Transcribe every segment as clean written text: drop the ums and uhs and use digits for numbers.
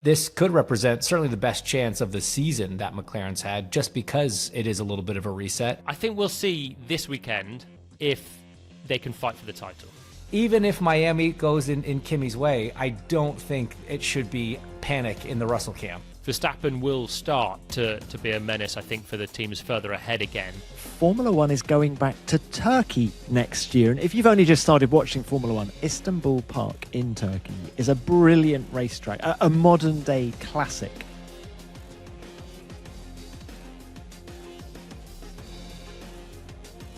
This could represent certainly the best chance of the season that McLaren's had, just because it is a little bit of a reset. I think we'll see this weekend if they can fight for the title. Even if Miami goes in Kimi's way, I don't think it should be panic in the Russell camp. Verstappen will start to be a menace, I think, for the teams further ahead again. Formula One is going back to Turkey next year. And if you've only just started watching Formula One, Istanbul Park in Turkey is a brilliant racetrack, a modern-day classic.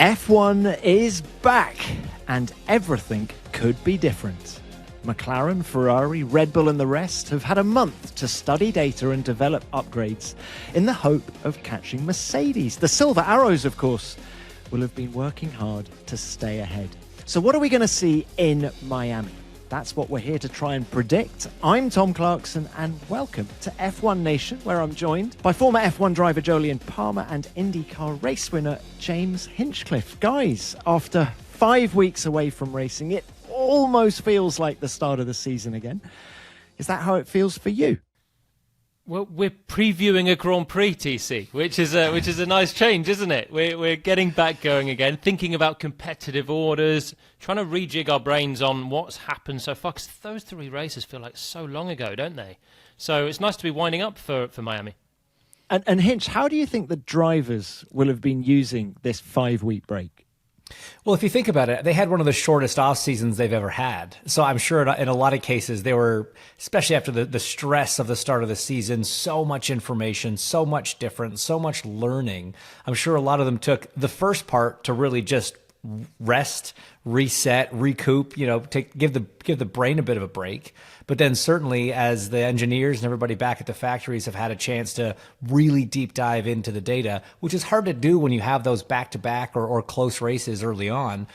F1 is back, and everything could be different. McLaren, Ferrari, Red Bull and the rest have had a month to study data and develop upgrades in the hope of catching Mercedes. The Silver Arrows, of course, will have been working hard to stay ahead. So what are we going to see in Miami? That's what we're here to try and predict. I'm Tom Clarkson, and welcome to F1 Nation, where I'm joined by former F1 driver Jolyon Palmer and IndyCar race winner James Hinchcliffe. Guys, after 5 weeks away from racing, it almost feels like the start of the season again. Is that how it feels for you? Well, we're previewing a Grand Prix, TC, which is a nice change, isn't it? We're getting back going again, thinking about competitive orders, trying to rejig our brains on what's happened so far. 'Cause those three races feel like so long ago, don't they? So it's nice to be winding up for Miami. And Hinch, how do you think the drivers will have been using this 5-week break? Well, if you think about it, they had one of the shortest off seasons they've ever had. So I'm sure in a lot of cases they were, especially after the stress of the start of the season, so much information, so much different, so much learning. I'm sure a lot of them took the first part to really just rest, reset, recoup, give the brain a bit of a break. But then certainly as the engineers and everybody back at the factories have had a chance to really deep dive into the data, which is hard to do when you have those back-to-back or close races early on.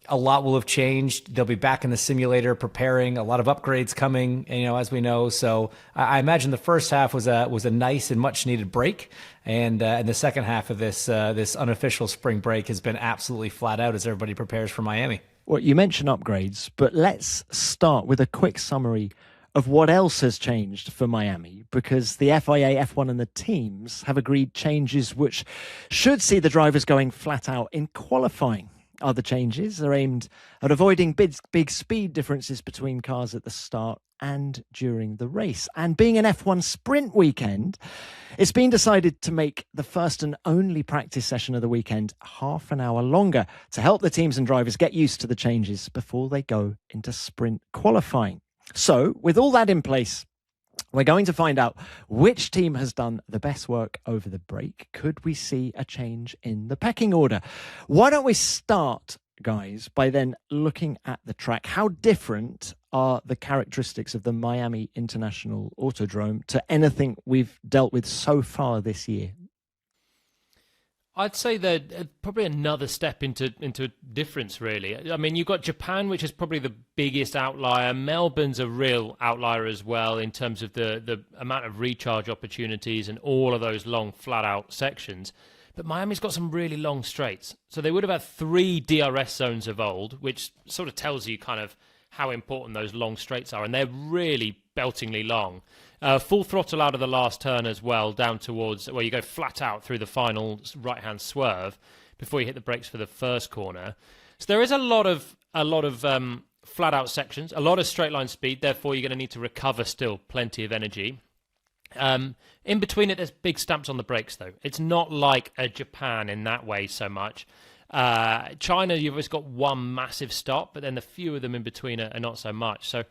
A lot will have changed. They'll be back in the simulator preparing, a lot of upgrades coming, as we know. So I imagine the first half was a nice and much needed break. And the second half of this unofficial spring break has been absolutely flat out as everybody prepares for Miami. Well, you mentioned upgrades, but let's start with a quick summary of what else has changed for Miami, because the FIA, F1 and the teams have agreed changes which should see the drivers going flat out in qualifying. Other changes are aimed at avoiding big speed differences between cars at the start and during the race. And being an F1 sprint weekend, it's been decided to make the first and only practice session of the weekend half an hour longer to help the teams and drivers get used to the changes before they go into sprint qualifying. So, with all that in place, we're going to find out which team has done the best work over the break. Could we see a change in the pecking order? Why don't we start, guys, by then looking at the track? How different are the characteristics of the Miami International Autodrome to anything we've dealt with so far this year? I'd say they're probably another step into difference, really. I mean, you've got Japan, which is probably the biggest outlier. Melbourne's a real outlier as well in terms of the amount of recharge opportunities and all of those long, flat-out sections. But Miami's got some really long straights. So they would have had 3 DRS zones of old, which sort of tells you kind of how important those long straights are. And they're really beltingly long. Full throttle out of the last turn as well, down towards where you go flat out through the final right-hand swerve before you hit the brakes for the first corner. So there is a lot of flat-out sections, a lot of straight-line speed. Therefore, you're going to need to recover still plenty of energy. In between it, there's big stamps on the brakes, though. It's not like a Japan in that way so much. China, you've always got one massive stop, but then the few of them in between are not so much. So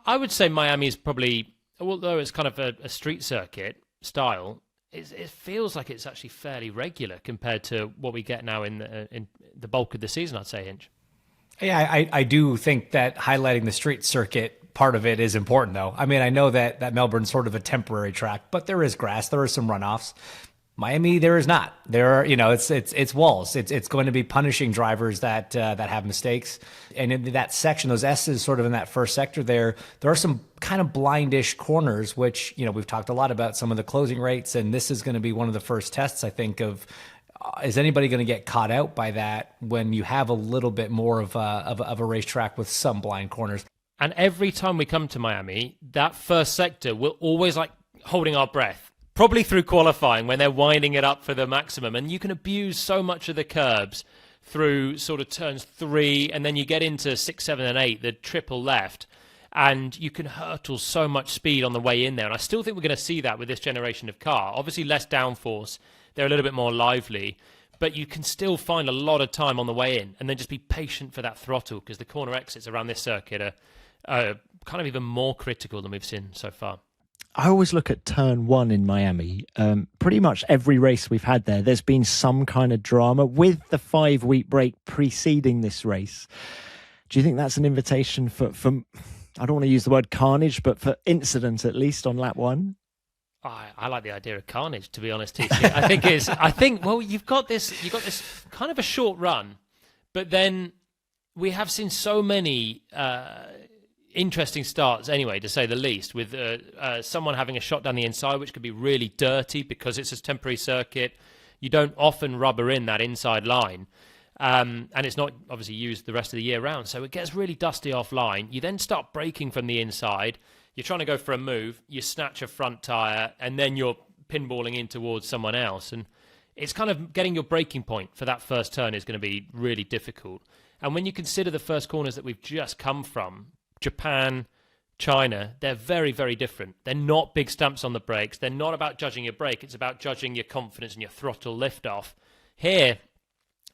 I would say Miami is probably, although it's kind of a street circuit style, it feels like it's actually fairly regular compared to what we get now in the bulk of the season, I'd say, Hinch. Yeah, I do think that highlighting the street circuit part of it is important, though. I mean, I know that Melbourne's sort of a temporary track, but there is grass, there are some runoffs. Miami, there is not. There are, it's walls. It's going to be punishing drivers that have mistakes. And in that section, those S's sort of in that first sector there are some kind of blindish corners, which, we've talked a lot about some of the closing rates. And this is going to be one of the first tests, I think, of is anybody going to get caught out by that when you have a little bit more of a racetrack with some blind corners? And every time we come to Miami, that first sector, we're always like holding our breath, probably through qualifying when they're winding it up for the maximum. And you can abuse so much of the curbs through sort of turns 3, and then you get into 6, 7, and 8, the triple left, and you can hurtle so much speed on the way in there. And I still think we're going to see that with this generation of car. Obviously, less downforce. They're a little bit more lively, but you can still find a lot of time on the way in, and then just be patient for that throttle, because the corner exits around this circuit are kind of even more critical than we've seen so far. I always look at turn 1 in Miami. Pretty much every race we've had there's been some kind of drama with the 5-week break preceding this race. Do you think that's an invitation for I don't want to use the word carnage, but for incident at least on lap 1? I like the idea of carnage, to be honest, TC. Well, you've got this kind of a short run, but then we have seen so many interesting starts anyway, to say the least, with someone having a shot down the inside, which could be really dirty because it's a temporary circuit. You don't often rubber in that inside line, and it's not obviously used the rest of the year round, so it gets really dusty offline. You then start braking from the inside. You're trying to go for a move, you snatch a front tyre, and then you're pinballing in towards someone else. And it's kind of getting your braking point for that first turn is going to be really difficult. And when you consider the first corners that we've just come from, Japan, China, they're very, very different. They're not big stamps on the brakes. They're not about judging your brake. It's about judging your confidence and your throttle liftoff. Here,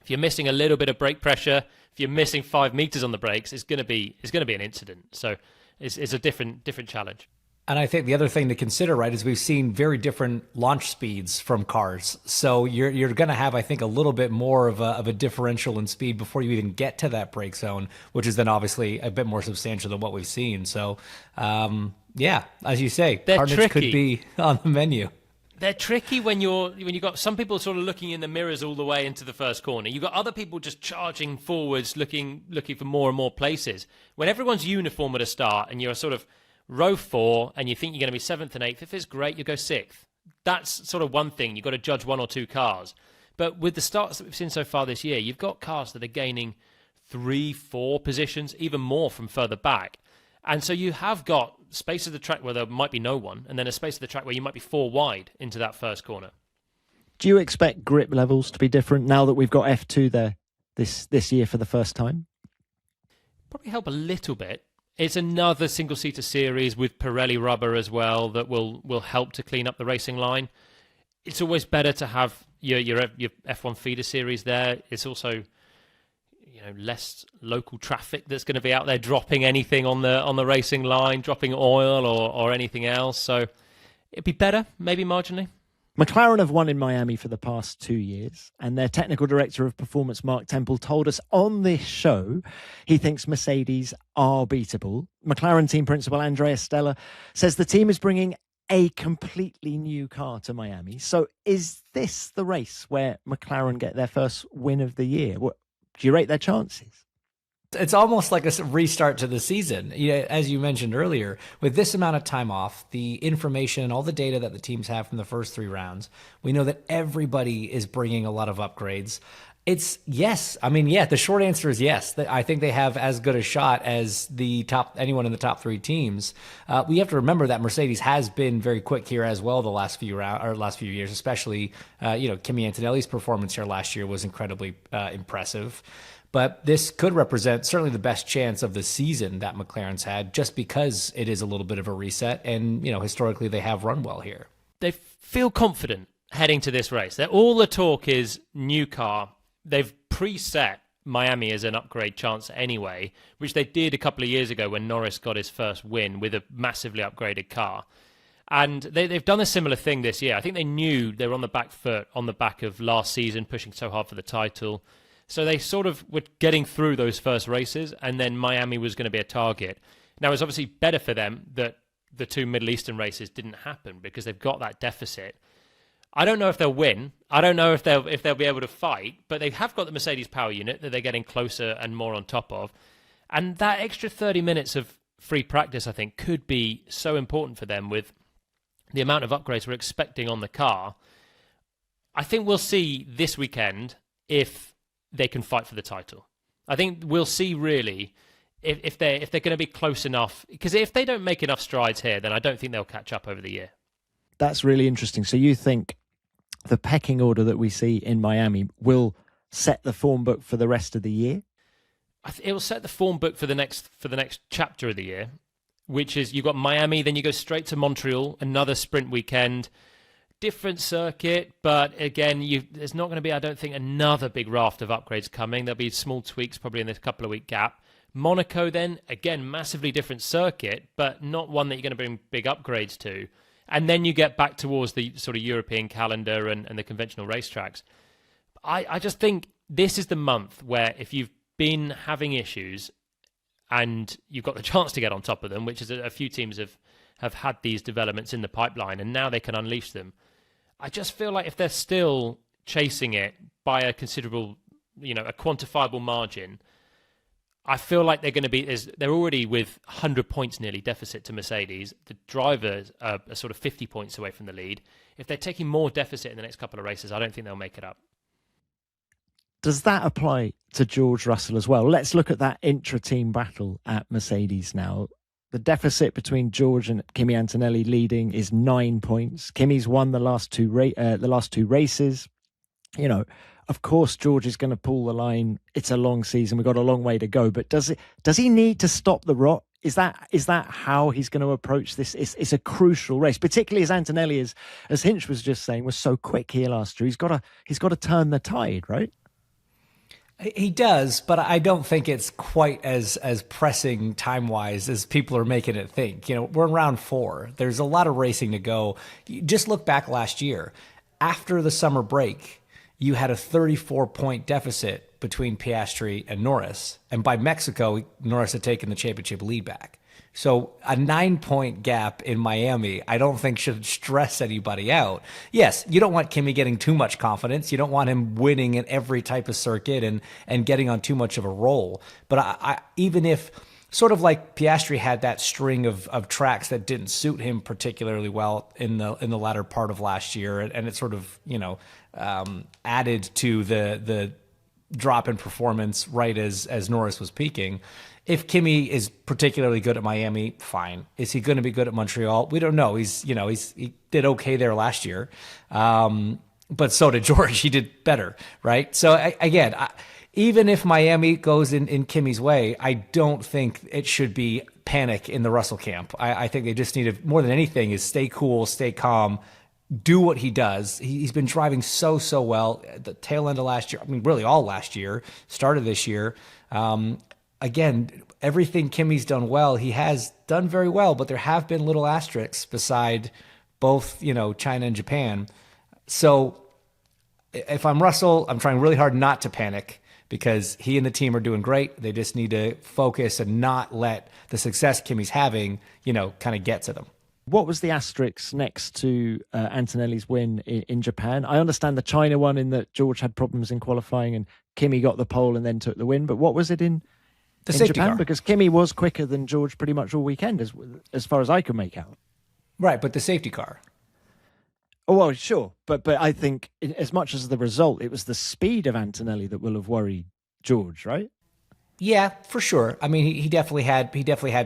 if you're missing a little bit of brake pressure, if you're missing 5 meters on the brakes, it's going to be an incident. So it's a different challenge. And I think the other thing to consider, right, is we've seen very different launch speeds from cars. So you're going to have, I think, a little bit more of a differential in speed before you even get to that brake zone, which is then obviously a bit more substantial than what we've seen. So, yeah, as you say, carnage could be on the menu. They're tricky when you've got some people sort of looking in the mirrors all the way into the first corner. You've got other people just charging forwards, looking for more and more places. When everyone's uniform at a start and you're sort of row 4 and you think you're going to be 7th and 8th, if it's great, you go 6th. That's sort of one thing. You've got to judge 1 or 2 cars. But with the starts that we've seen so far this year, you've got cars that are gaining 3, 4 positions, even more from further back. And so you have got space of the track where there might be no one, and then a space of the track where you might be 4 wide into that first corner. Do you expect grip levels to be different now that we've got F2 there this year for the first time? Probably help a little bit. It's another single-seater series with Pirelli rubber as well that will help to clean up the racing line. It's always better to have your F1 feeder series there. It's also less local traffic that's going to be out there dropping anything on the racing line, dropping oil or anything else. So it'd be better, maybe marginally. McLaren have won in Miami for the past 2 years, and their technical director of performance, Mark Temple, told us on this show he thinks Mercedes are beatable. McLaren team principal Andrea Stella says the team is bringing a completely new car to Miami. So is this the race where McLaren get their first win of the year? Do you rate their chances? It's almost like a restart to the season. As you mentioned earlier, with this amount of time off, the information, all the data that the teams have from the first 3 rounds, we know that everybody is bringing a lot of upgrades. It's yes. I mean, yeah, the short answer is yes. I think they have as good a shot as anyone in the top 3 teams. We have to remember that Mercedes has been very quick here as well the last few years, especially Kimi Antonelli's performance here last year was incredibly impressive. But this could represent certainly the best chance of the season that McLaren's had, just because it is a little bit of a reset, and historically they have run well here. They feel confident heading to this race. All the talk is new car. They've preset Miami as an upgrade chance anyway, which they did a couple of years ago when Norris got his first win with a massively upgraded car. And they've done a similar thing this year. I think they knew they were on the back foot on the back of last season, pushing so hard for the title. So they sort of were getting through those first races, and then Miami was going to be a target. Now, it's obviously better for them that the 2 Middle Eastern races didn't happen because they've got that deficit. I don't know if they'll win. I don't know if they'll be able to fight, but they have got the Mercedes power unit that they're getting closer and more on top of. And that extra 30 minutes of free practice, I think, could be so important for them with the amount of upgrades we're expecting on the car. I think we'll see this weekend if they can fight for the title. I think we'll see really if they're going to be close enough, because if they don't make enough strides here, then I don't think they'll catch up over the year. That's really interesting. So you think the pecking order that we see in Miami will set the form book for the rest of the year? It will set the form book for the next chapter of the year, which is you've got Miami, then you go straight to Montreal, another sprint weekend, different circuit, but again, there's not going to be, I don't think, another big raft of upgrades coming. There'll be small tweaks probably in this couple of week gap. Monaco then, again, massively different circuit, but not one that you're going to bring big upgrades to. And then you get back towards the sort of European calendar and the conventional racetracks. I just think this is the month where if you've been having issues and you've got the chance to get on top of them, which is a few teams have had these developments in the pipeline and now they can unleash them. I just feel like if they're still chasing it by a considerable, a quantifiable margin, I feel like they're already with 100 points nearly deficit to Mercedes. The drivers are sort of 50 points away from the lead. If they're taking more deficit in the next couple of races, I don't think they'll make it up. Does that apply to George Russell as well? Let's look at that intra-team battle at Mercedes now. The deficit between George and Kimi Antonelli leading is 9 points. Kimi's won the last two races. Of course, George is going to pull the line. It's a long season. We've got a long way to go. But does he need to stop the rot? Is that how he's going to approach this? It's a crucial race, particularly as Antonelli, as Hinch was just saying, was so quick here last year. He's got to turn the tide, right? He does, but I don't think it's quite as pressing time-wise as people are making it think. We're in round 4. There's a lot of racing to go. Just look back last year. After the summer break, you had a 34-point deficit between Piastri and Norris. And by Mexico, Norris had taken the championship lead back. So a 9-point gap in Miami, I don't think should stress anybody out. Yes, you don't want Kimi getting too much confidence. You don't want him winning in every type of circuit and getting on too much of a roll. But I even if, sort of like Piastri had that string of tracks that didn't suit him particularly well in the latter part of last year, and it sort of added to the drop in performance right as Norris was peaking. If Kimi is particularly good at Miami, fine. Is he going to be good at Montreal? We don't know. He did okay there last year, but so did George. He did better, right? So again, even if Miami goes in Kimi's way, I don't think it should be panic in the Russell camp. I think they just need to, more than anything, is stay cool, stay calm, do what he does. He's been driving so well at the tail end of last year. I mean, really all last year, started this year. Again, everything Kimi's done well, he has done very well, but there have been little asterisks beside both, China and Japan. So if I'm Russell, I'm trying really hard not to panic because he and the team are doing great. They just need to focus and not let the success Kimi's having, kind of get to them. What was the asterisk next to Antonelli's win in Japan? I understand the China one in that George had problems in qualifying and Kimi got the pole and then took the win. But what was it in safety Japan? car? Because Kimi was quicker than George pretty much all weekend, as far as I could make out. Right, but the safety car. Oh, well, sure. But I think as much as the result, it was the speed of Antonelli that will have worried George, right? Yeah, for sure. I mean, he definitely had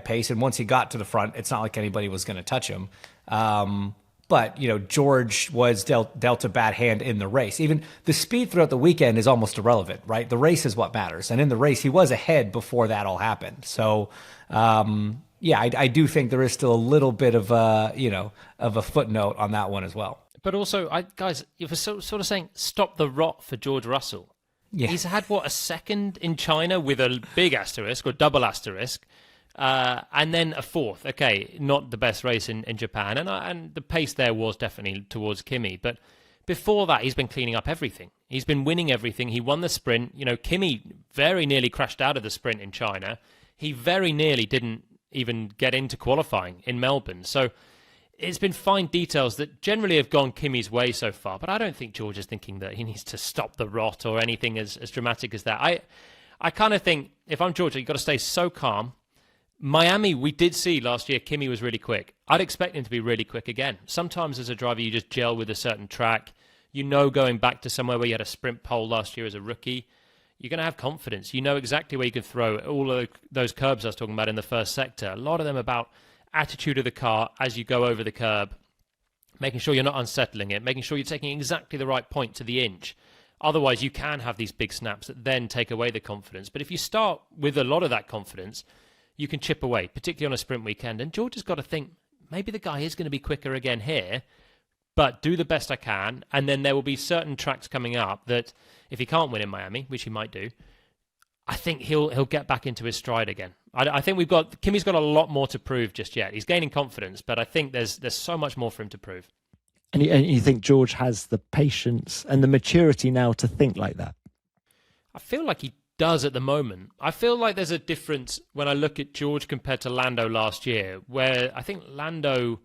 pace, and once he got to the front, it's not like anybody was going to touch him. But George was dealt a bad hand in the race. Even the speed throughout the weekend is almost irrelevant, right? The race is what matters, and in the race, he was ahead before that all happened. So, I do think there is still a little bit of a footnote on that one as well. But also, guys, if we're sort of saying stop the rot for George Russell. Yeah. He's had, a second in China with a big asterisk or double asterisk, and then a fourth. Okay, not the best race in Japan, and the pace there was definitely towards Kimi. But before that, he's been cleaning up everything. He's been winning everything. He won the sprint. Kimi very nearly crashed out of the sprint in China. He very nearly didn't even get into qualifying in Melbourne. So it's been fine details that generally have gone Kimi's way so far, but I don't think George is thinking that he needs to stop the rot or anything as dramatic as that. I kind of think, if I'm George, you've got to stay so calm. Miami, we did see last year, Kimi was really quick. I'd expect him to be really quick again. Sometimes as a driver, you just gel with a certain track. Going back to somewhere where you had a sprint pole last year as a rookie, You're going to have confidence. You know exactly where you can throw all of those curbs I was talking about in the first sector. A lot of them about attitude of the car as you go over the curb, making sure you're not unsettling it, making sure you're taking exactly the right point to the inch. Otherwise, you can have these big snaps that then take away the confidence. But if you start with a lot of that confidence, you can chip away, particularly on a sprint weekend. And George has got to think, maybe the guy is going to be quicker again here, but do the best I can. And then there will be certain tracks coming up that if he can't win in Miami, which he might do, I think he'll get back into his stride again. I think Kimi's got a lot more to prove just yet. He's gaining confidence, but I think there's so much more for him to prove. And you think George has the patience and the maturity now to think like that? I feel like he does at the moment. I feel like there's a difference when I look at George compared to Lando last year, where I think Lando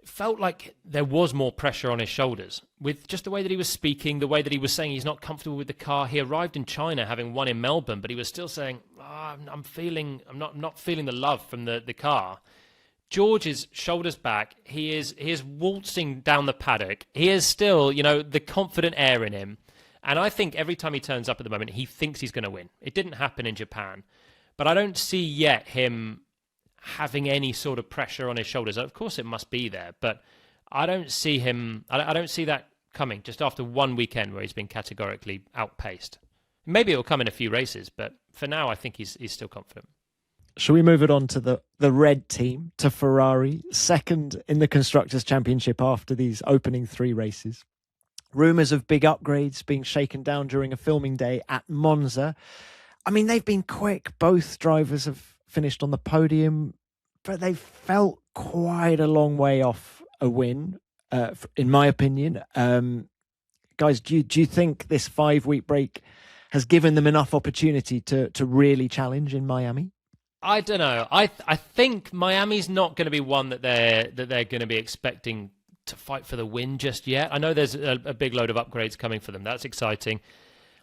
felt like there was more pressure on his shoulders with just the way that he was speaking, the way that he was saying he's not comfortable with the car. He arrived in China having won in Melbourne, but he was still saying, I'm not feeling the love from the car. George's shoulders back. He is waltzing down the paddock. He is still, the confident air in him. And I think every time he turns up at the moment, he thinks he's going to win. It didn't happen in Japan. But I don't see yet him having any sort of pressure on his shoulders. Of course it must be there, but I don't see him, I don't see that coming just after one weekend where he's been categorically outpaced. Maybe it'll come in a few races, but for now I think he's still confident. Shall we move it on to the red team, to Ferrari, second in the Constructors' Championship after these opening 3 races? Rumours of big upgrades being shaken down during a filming day at Monza. I mean, they've been quick. Both drivers have finished on the podium, but they felt quite a long way off a win, in my opinion. Guys, do you think this 5-week break has given them enough opportunity to really challenge in Miami? I don't know. I think Miami's not going to be one that they're going to be expecting to fight for the win just yet. I know there's a big load of upgrades coming for them. That's exciting.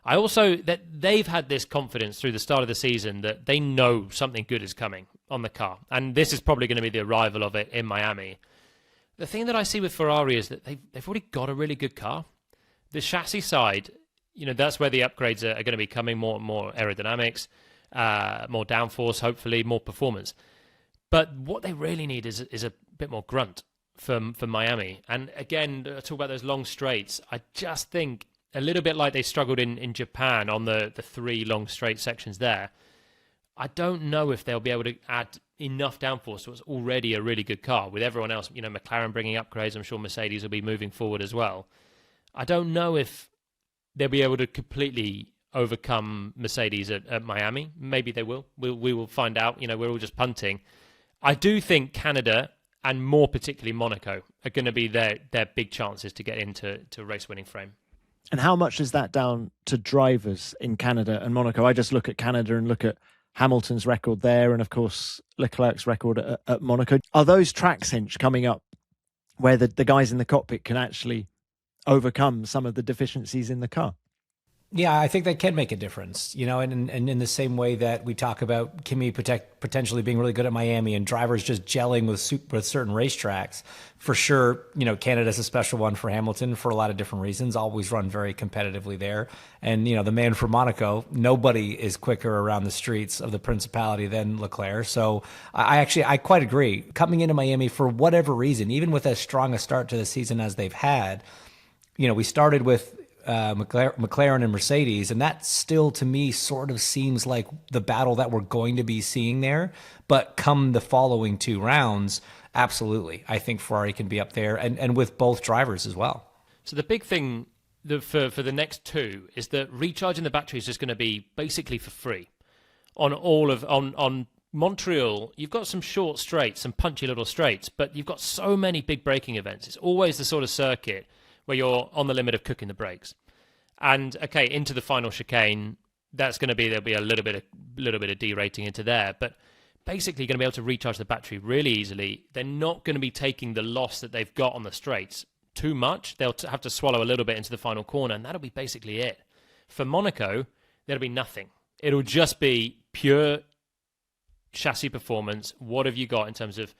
I also that they've had this confidence through the start of the season that they know something good is coming on the car, and this is probably going to be the arrival of it in Miami. The thing that I see with Ferrari is that they've already got a really good car. The chassis side, that's where the upgrades are going to be coming. More aerodynamics. More downforce, hopefully more performance. But what they really need is a bit more grunt for Miami. And again, talk about those long straights. I just think a little bit like they struggled in Japan on the 3 long straight sections there. I don't know if they'll be able to add enough downforce to what's already a really good car. With everyone else, McLaren bringing upgrades, I'm sure Mercedes will be moving forward as well. I don't know if they'll be able to completely overcome Mercedes at Miami. Maybe they will. We will find out. We're all just punting. I do think Canada and more particularly Monaco are going to be their big chances to get into race-winning frame. And how much is that down to drivers in Canada and Monaco? I just look at Canada and look at Hamilton's record there and, of course, Leclerc's record at Monaco. Are those tracks, Hinch, coming up where the guys in the cockpit can actually overcome some of the deficiencies in the car? Yeah, I think that can make a difference, and in the same way that we talk about Kimi potentially being really good at Miami and drivers just gelling with certain racetracks. For sure, Canada's a special one for Hamilton for a lot of different reasons, always run very competitively there. And, the man for Monaco, nobody is quicker around the streets of the Principality than Leclerc. So I quite agree. Coming into Miami for whatever reason, even with as strong a start to the season as they've had, we started with McLaren and Mercedes, and that still to me sort of seems like the battle that we're going to be seeing there. But come the following 2 rounds, absolutely, I think Ferrari can be up there, and with both drivers as well. So the big thing for the next 2 is that recharging the battery is just going to be basically for free on Montreal. You've got some short straights, some punchy little straights, but you've got so many big braking events. It's always the sort of circuit where you're on the limit of cooking the brakes. And okay, into the final chicane, there'll be a little bit of derating into there, but basically you're going to be able to recharge the battery really easily. They're not going to be taking the loss that they've got on the straights too much. They'll have to swallow a little bit into the final corner, and that'll be basically it. For Monaco, there'll be nothing. It'll just be pure chassis performance. What have you got in terms of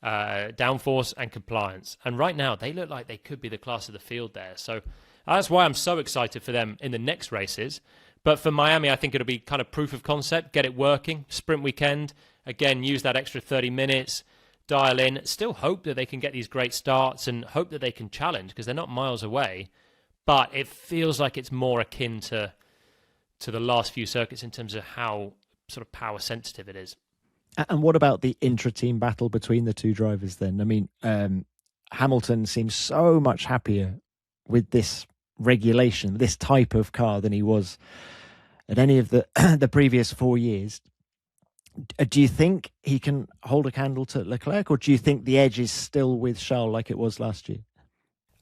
downforce and compliance? And right now, they look like they could be the class of the field there. So that's why I'm so excited for them in the next races. But for Miami, I think it'll be kind of proof of concept, get it working, sprint weekend, again, use that extra 30 minutes, dial in, still hope that they can get these great starts and hope that they can challenge because they're not miles away. But it feels like it's more akin to the last few circuits in terms of how sort of power sensitive it is. And what about the intra-team battle between the two drivers then? I mean, Hamilton seems so much happier with this regulation, this type of car than he was at any of the the previous 4 years. Do you think he can hold a candle to Leclerc, or do you think the edge is still with Charles like it was last year?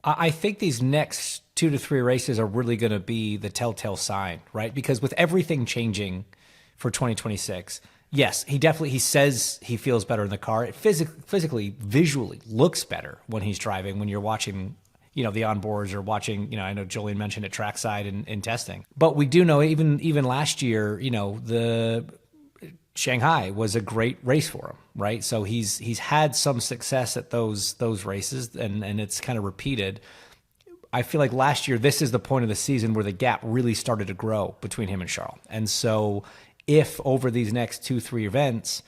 I think these next 2 to 3 races are really going to be the telltale sign, right? Because with everything changing for 2026, yes, he says he feels better in the car. It physically, visually looks better when he's driving, when you're watching, the onboards or watching, I know Jolyon mentioned it trackside and in testing. But we do know even last year, the Shanghai was a great race for him, right? So he's had some success at those races, and it's kind of repeated. I feel like last year, this is the point of the season where the gap really started to grow between him and Charles. And so if over these next 2-3 events,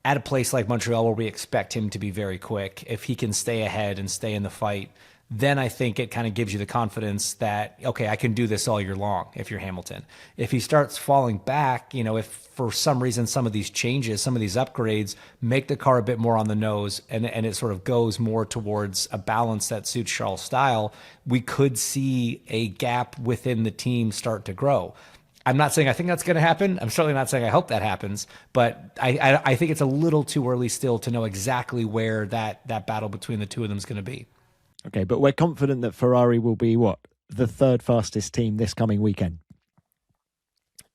at a place like Montreal where we expect him to be very quick, if he can stay ahead and stay in the fight, then I think it kind of gives you the confidence that, okay, I can do this all year long if you're Hamilton. If he starts falling back, if for some reason some of these changes, some of these upgrades make the car a bit more on the nose and it sort of goes more towards a balance that suits Charles' style, we could see a gap within the team start to grow. I'm not saying I think that's going to happen. I'm certainly not saying I hope that happens, but I think it's a little too early still to know exactly where that battle between the two of them is going to be. Okay, but we're confident that Ferrari will be the third fastest team this coming weekend.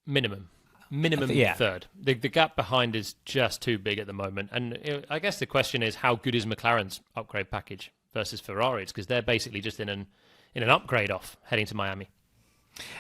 Minimum Yeah. third. The gap behind is just too big at the moment. And I guess the question is, how good is McLaren's upgrade package versus Ferrari's? Because they're basically just in an upgrade off heading to Miami.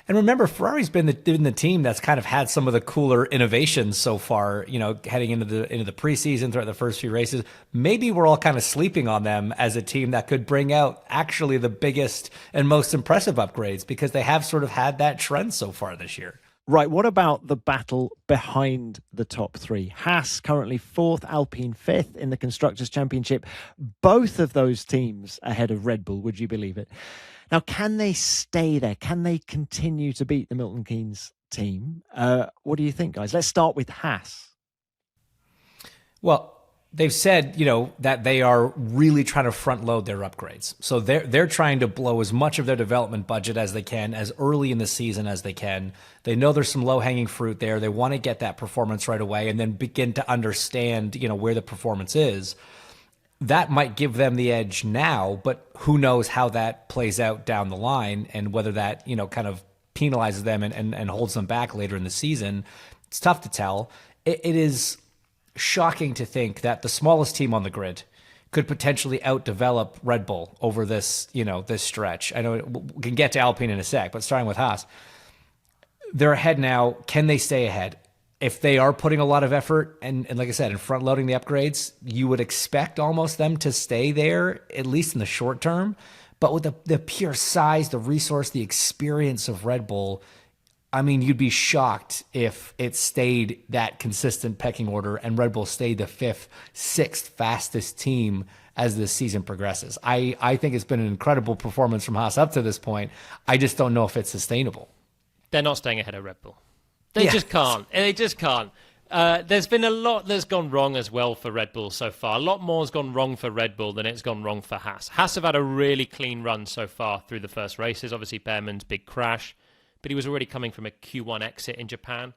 And remember, Ferrari's been the team that's kind of had some of the cooler innovations so far, heading into the preseason throughout the first few races. Maybe we're all kind of sleeping on them as a team that could bring out actually the biggest and most impressive upgrades because they have sort of had that trend so far this year. Right, what about the battle behind the top three? Haas currently 4th, Alpine 5th in the Constructors' Championship. Both of those teams ahead of Red Bull, would you believe it? Now, can they stay there? Can they continue to beat the Milton Keynes team? What do you think, guys? Let's start with Haas. Well, they've said, that they are really trying to front load their upgrades. So they're trying to blow as much of their development budget as they can, as early in the season as they can. They know there's some low-hanging fruit there. They want to get that performance right away and then begin to understand, where the performance is. That might give them the edge now, but who knows how that plays out down the line and whether that, kind of penalizes them and holds them back later in the season. It's tough to tell. It is shocking to think that the smallest team on the grid could potentially outdevelop Red Bull over this, this stretch. I know we can get to Alpine in a sec, but starting with Haas, they're ahead now. Can they stay ahead? If they are putting a lot of effort and like I said, in front loading the upgrades, you would expect almost them to stay there, at least in the short term. But with the pure size, the resource, the experience of Red Bull, I mean, you'd be shocked if it stayed that consistent pecking order and Red Bull stayed the 5th, 6th fastest team as this season progresses. I think it's been an incredible performance from Haas up to this point. I just don't know if it's sustainable. They're not staying ahead of Red Bull. They just can't. They just can't. There's been a lot that's gone wrong as well for Red Bull so far. A lot more has gone wrong for Red Bull than it's gone wrong for Haas. Haas have had a really clean run so far through the first races. Obviously, Behrman's big crash, but he was already coming from a Q1 exit in Japan.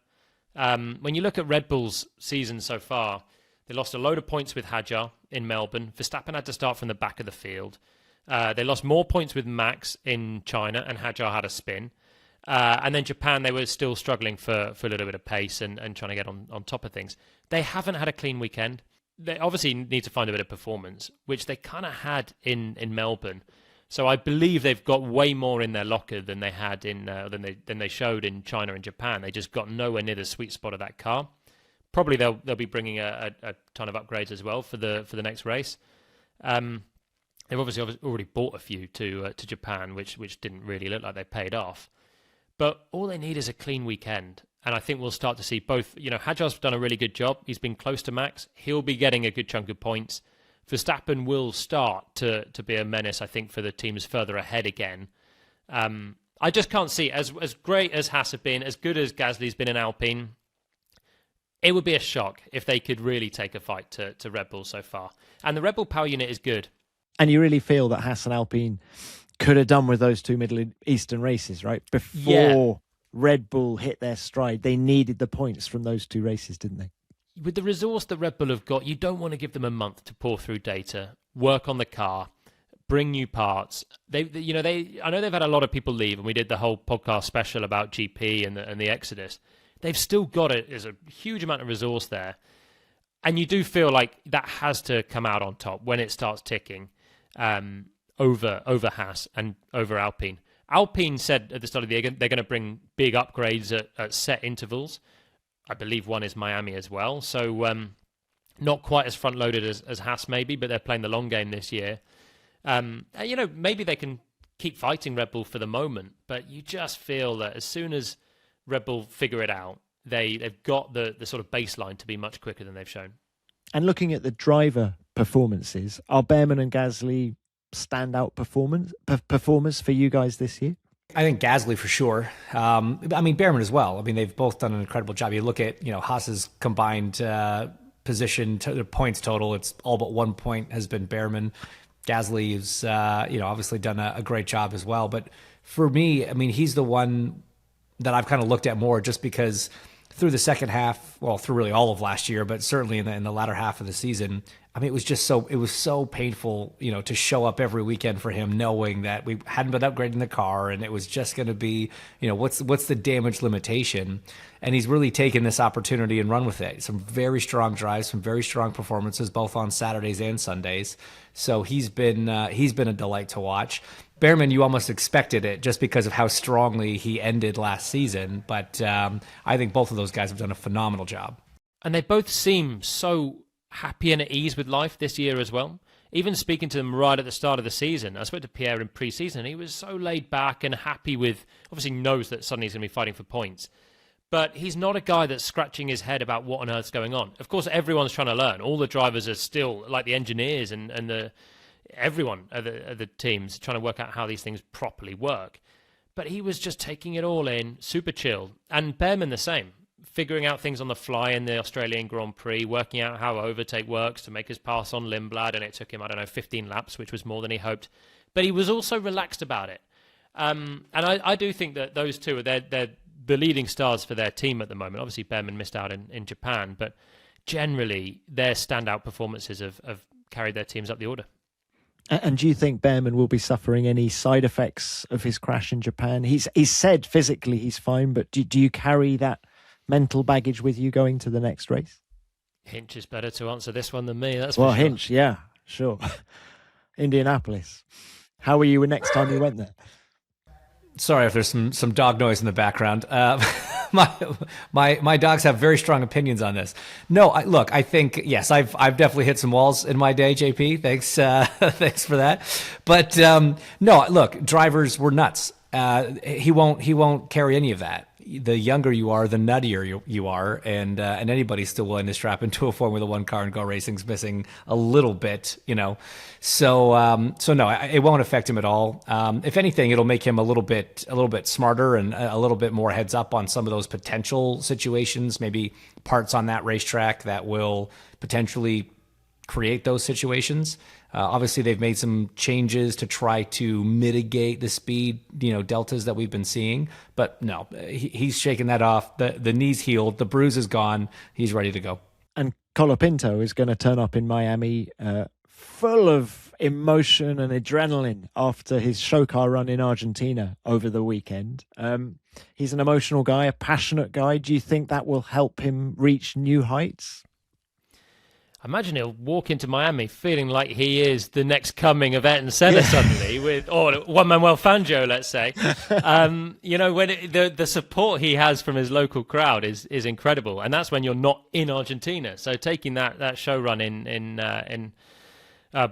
When you look at Red Bull's season so far, they lost a load of points with Hadjar in Melbourne. Verstappen had to start from the back of the field. They lost more points with Max in China, and Hadjar had a spin. And then Japan, they were still struggling for a little bit of pace and trying to get on top of things. They haven't had a clean weekend. They obviously need to find a bit of performance, which they kind of had in Melbourne. So I believe they've got way more in their locker than they had than they showed in China and Japan. They just got nowhere near the sweet spot of that car. Probably they'll be bringing a ton of upgrades as well for the next race. They've obviously already bought a few to Japan, which didn't really look like they paid off. But all they need is a clean weekend. And I think we'll start to see both. Hadjar's done a really good job. He's been close to Max. He'll be getting a good chunk of points. Verstappen will start to be a menace, I think, for the teams further ahead again. I just can't see, as great as Haas have been, as good as Gasly's been in Alpine, it would be a shock if they could really take a fight to Red Bull so far. And the Red Bull power unit is good. And you really feel that Haas and Alpine could have done with those two Middle Eastern races, right? Before Red Bull hit their stride, they needed the points from those two races, didn't they? With the resource that Red Bull have got, you don't want to give them a month to pour through data, work on the car, bring new parts. I know they've had a lot of people leave, and we did the whole podcast special about GP and the Exodus. They've still got it. There's a huge amount of resource there, and you do feel like that has to come out on top when it starts ticking over Haas and over Alpine. Alpine said at the start of the year they're going to bring big upgrades at set intervals. I believe one is Miami as well. So not quite as front-loaded as Haas maybe, but they're playing the long game this year. Maybe they can keep fighting Red Bull for the moment, but you just feel that as soon as Red Bull figure it out, they've got the sort of baseline to be much quicker than they've shown. And looking at the driver performances, are Behrman and Gasly standout performers for you guys this year? I think Gasly for sure. Behrman as well. They've both done an incredible job. You look at, Haas's combined position, points total, it's all but 1 point has been Behrman. Gasly has, obviously done a great job as well. But for me, he's the one that I've kind of looked at more just because through the second half, well, through really all of last year, but certainly in the latter half of the season, it was so painful, to show up every weekend for him, knowing that we hadn't been upgrading the car and it was just going to be, what's the damage limitation? And he's really taken this opportunity and run with it. Some very strong drives, some very strong performances, both on Saturdays and Sundays. So he's been a delight to watch. Behrman, you almost expected it just because of how strongly he ended last season. But I think both of those guys have done a phenomenal job. And they both seem so happy and at ease with life this year as well. Even speaking to them right at the start of the season, I spoke to Pierre in pre-season, and he was so laid back and happy with, obviously knows that suddenly he's going to be fighting for points. But he's not a guy that's scratching his head about what on earth's going on. Of course, everyone's trying to learn. All the drivers are still, like the engineers and everyone at the teams, trying to work out how these things properly work. But he was just taking it all in, super chilled. And Behrman the same, figuring out things on the fly in the Australian Grand Prix, working out how overtake works to make his pass on Lindblad, and it took him, 15 laps, which was more than he hoped. But he was also relaxed about it. And I do think that those two are they're the leading stars for their team at the moment. Obviously, Behrman missed out in Japan, but generally, their standout performances have carried their teams up the order. And do you think Behrman will be suffering any side effects of his crash in Japan? He's said physically he's fine, but do you carry that mental baggage with you going to the next race? Hinch is better to answer this one than me, that's well, for sure. Hinch, yeah, sure. Indianapolis. How were you next time you went there? Sorry if there's some dog noise in the background. My dogs have very strong opinions on this. No, I think yes, I've definitely hit some walls in my day, JP. Thanks, thanks for that. But no, look, drivers were nuts. He won't carry any of that. The younger you are, the nuttier you are, and anybody's still willing to strap into a Formula One car and go racing's missing a little bit, So no, it won't affect him at all. If anything, it'll make him a little bit smarter and a little bit more heads up on some of those potential situations, maybe parts on that racetrack that will potentially create those situations. Obviously, they've made some changes to try to mitigate the speed, deltas that we've been seeing. But no, he's shaking that off. The knee's healed. The bruise is gone. He's ready to go. And Colapinto is going to turn up in Miami full of emotion and adrenaline after his show car run in Argentina over the weekend. He's an emotional guy, a passionate guy. Do you think that will help him reach new heights? I imagine he'll walk into Miami feeling like he is the next coming of Ayrton Senna suddenly, or Juan Manuel Fangio, let's say. When the support he has from his local crowd is incredible, and that's when you're not in Argentina. So taking that show run in